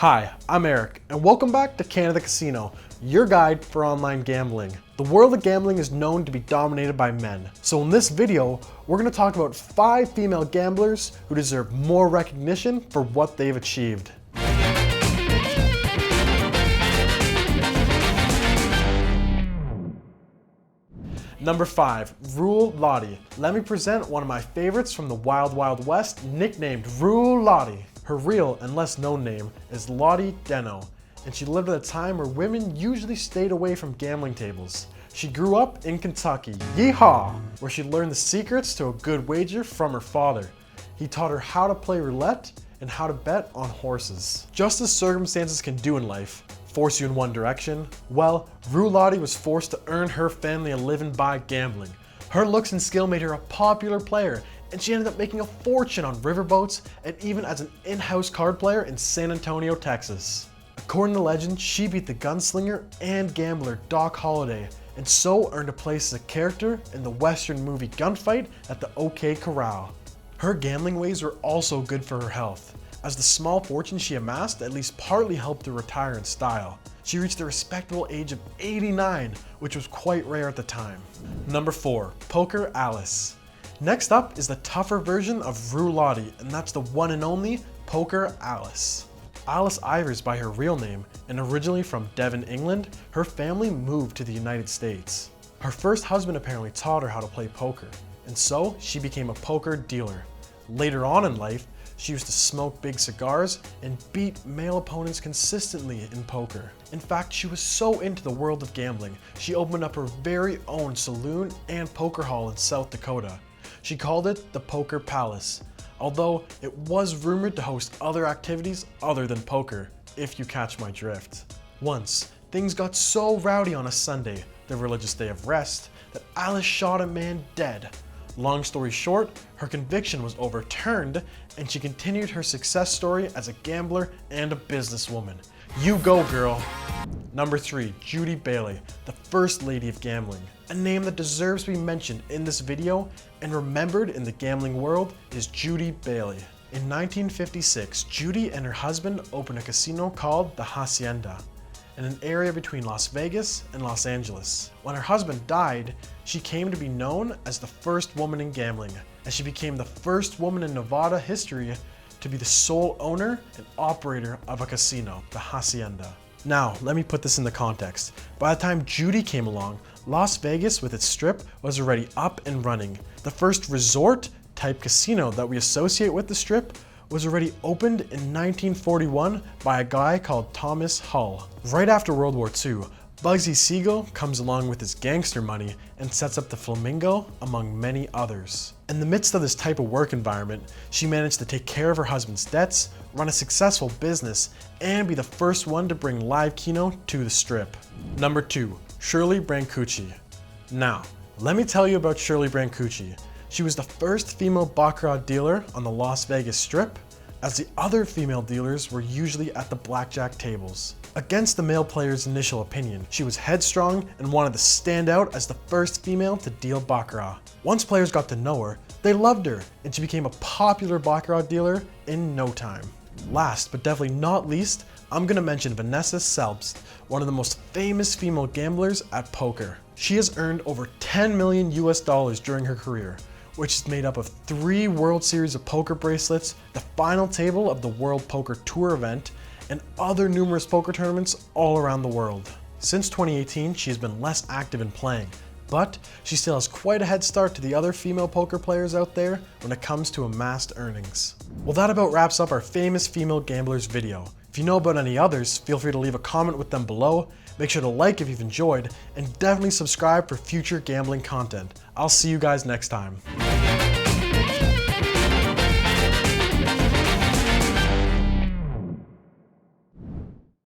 Hi, I'm Eric, and welcome back to Canada Casino, your guide for online gambling. The world of gambling is known to be dominated by men. So in this video, we're going to talk about 5 female gamblers who deserve more recognition for what they've achieved. Number 5, Roule Lottie. Let me present one of my favorites from the Wild Wild West, nicknamed Roule Lottie. Her real and less known name is Lodi Denno, and she lived at a time where women usually stayed away from gambling tables. She grew up in Kentucky, yeehaw, where she learned the secrets to a good wager from her father. He taught her how to play roulette and how to bet on horses. Just as circumstances can do in life, force you in one direction, well, Roule Lottie was forced to earn her family a living by gambling. Her looks and skill made her a popular player, and she ended up making a fortune on riverboats and even as an in-house card player in San Antonio, Texas. According to legend, she beat the gunslinger and gambler Doc Holliday, and so earned a place as a character in the Western movie Gunfight at the OK Corral. Her gambling ways were also good for her health, as the small fortune she amassed at least partly helped her retire in style. She reached the respectable age of 89, which was quite rare at the time. Number 4, Poker Alice. Next up is the tougher version of Roule Lottie, and that's the one and only Poker Alice. Alice Ivers by her real name, and originally from Devon, England, her family moved to the United States. Her first husband apparently taught her how to play poker, and so she became a poker dealer. Later on in life, she used to smoke big cigars and beat male opponents consistently in poker. In fact, she was so into the world of gambling, she opened up her very own saloon and poker hall in South Dakota. She called it the Poker Palace, although it was rumored to host other activities other than poker, if you catch my drift. Once, things got so rowdy on a Sunday, the religious day of rest, that Alice shot a man dead. Long story short, her conviction was overturned, and she continued her success story as a gambler and a businesswoman. You go, girl! Number 3, Judy Bailey, the First Lady of Gambling. A name that deserves to be mentioned in this video and remembered in the gambling world is Judy Bailey. In 1956, Judy and her husband opened a casino called the Hacienda in an area between Las Vegas and Los Angeles. When her husband died, she came to be known as the first woman in gambling, as she became the first woman in Nevada history to be the sole owner and operator of a casino, the Hacienda. Now, let me put this into context. By the time Judy came along, Las Vegas with its strip was already up and running. The first resort-type casino that we associate with the strip was already opened in 1941 by a guy called Thomas Hull. Right after World War II, Bugsy Siegel comes along with his gangster money and sets up the Flamingo, among many others. In the midst of this type of work environment, she managed to take care of her husband's debts, run a successful business, and be the first one to bring live keno to the strip. Number 2, Shirley Brand. Now, let me tell you about Shirley Brand. She was the first female baccarat dealer on the Las Vegas Strip, as the other female dealers were usually at the blackjack tables. Against the male players' initial opinion, she was headstrong and wanted to stand out as the first female to deal baccarat. Once players got to know her, they loved her, and she became a popular baccarat dealer in no time. Last, but definitely not least, I'm gonna mention Vanessa Selbst, one of the most famous female gamblers at poker. She has earned over $10 million during her career, which is made up of 3 World Series of Poker bracelets, the final table of the World Poker Tour event, and other numerous poker tournaments all around the world. Since 2018, she has been less active in playing, but she still has quite a head start to the other female poker players out there when it comes to amassed earnings. Well, that about wraps up our famous female gamblers video. If you know about any others, feel free to leave a comment with them below. Make sure to like if you've enjoyed, and definitely subscribe for future gambling content. I'll see you guys next time.